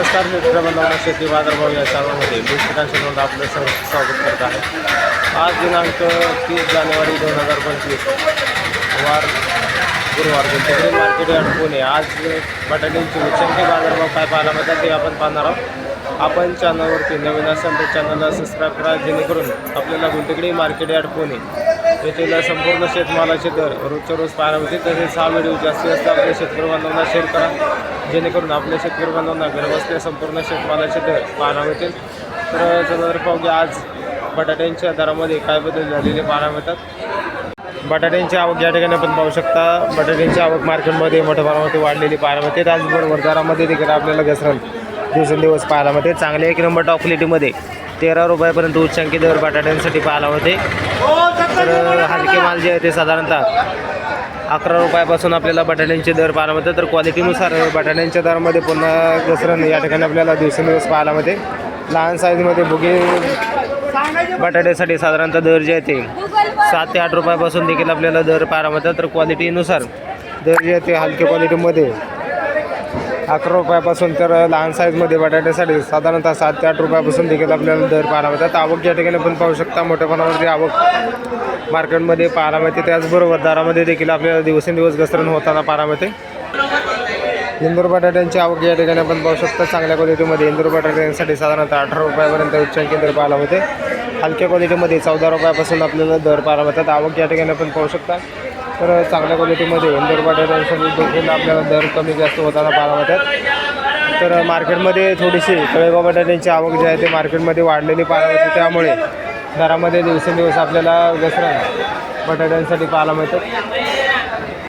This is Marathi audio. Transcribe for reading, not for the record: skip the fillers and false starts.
नमस्कार मित्रमंडळांना शेती बाजारभाव या चॅनलमध्ये मी श्रीकांत आपलं स्वागत करत आहे। आज दिनांक 30 जानेवारी 2025 वार गुरुवार गुंतवणूक मार्केट यार्ड पुणे। आज बटाट्यांची उच्चांकी बाजारभाव काय पाहायला मिळतात ते आपण पाहणार आहोत। आपण चॅनलवरती नवीन असाल तर चॅनलला सबस्क्राईब करा, जेणेकरून आपल्याला गुंतवणूक मार्केट यार्ड पुणे येथील संपूर्ण शेतमालाचे दर रोजच्या रोज पाहायला मिळतील। तसेच हा व्हिडिओ जास्तीत जास्त आपल्या शेतकरी बांधवांना शेअर करा, जेणेकरून आपल्या शेतकरी बांधवांना घरबसल्या संपूर्ण शेतमालाचे दर पाहायला मिळतील। तर चला पाहूया आज बटाट्यांच्या दरामध्ये काय बदल झालेले पाहायला मिळतात। बटाट्यांची आवक या ठिकाणी आपण पाहू शकता। बटाट्यांची आवक मार्केटमध्ये मोठ्या प्रमाणामध्ये वाढलेली पाहायला मिळते। त्याचबरोबर दरामध्ये देखील आपल्याला घसरण दिवसेंदिवस पाहायला मिळते। चांगले एक नंबर टॉप क्वालिटीमध्ये 13 रुपयापर्यंत उच्चांकी दर बटाट्यांसाठी पाहायला मिळते। तर हलके माल जे आहे ते साधारणतः 11 रुपयापासून आपल्याला बटाट्यांचे दर पाहायला मिळतात। तर क्वालिटीनुसार बटाट्यांच्या दरामध्ये पुन्हा घसरण या ठिकाणी आपल्याला दिवसेंदिवस पाहायला मिळते। लहान साईजमध्ये भुगे बटाट्यासाठी साधारणतः दर जे आहे ते 7 ते 8 रुपयापासून देखील आपल्याला दर पाहायला मिळतात। तर क्वालिटीनुसार दर जे आहे ते हलके क्वालिटीमध्ये 11 रुपयापासून तर लहान साईजमध्ये बटाट्यासाठी साधारणतः 7 ते 8 रुपयापासून देखील आपल्याला दर पाहायला मिळतात। आवक या ठिकाणी आपण पाहू शकता मोठ्या प्रमाणावरती आवक मार्केटमध्ये पाहायला मिळते। त्याचबरोबर दरामध्ये देखील आपल्याला दिवसेंदिवस घसरण होताना पाहायला मिळते। इंदूर बटाट्यांची आवक या ठिकाणी आपण पाहू शकता। चांगल्या क्वालिटीमध्ये इंदूर बटाट्यांसाठी साधारणतः 18 रुपयापर्यंत उच्चांकी दर पाहायला मिळते। हलक्या क्वालिटीमध्ये 14 रुपयापासून आपल्याला दर पाहायला मिळतात। आवक या ठिकाणी आपण पाहू शकता। तर चांगल्या क्वालिटीमध्ये इंदूर बटाट्यांसाठी देखील आपल्याला दर कमी जास्त होताना पाहायला मिळतात। तर मार्केटमध्ये थोडीशी तळेगाव बटाट्यांची आवक जी आहे ते मार्केटमध्ये वाढलेली पाहायला मिळते। त्यामुळे दरामध्ये दिवसेंदिवस आपल्याला घसरण बटाट्यांसाठी पाहायला मिळतात।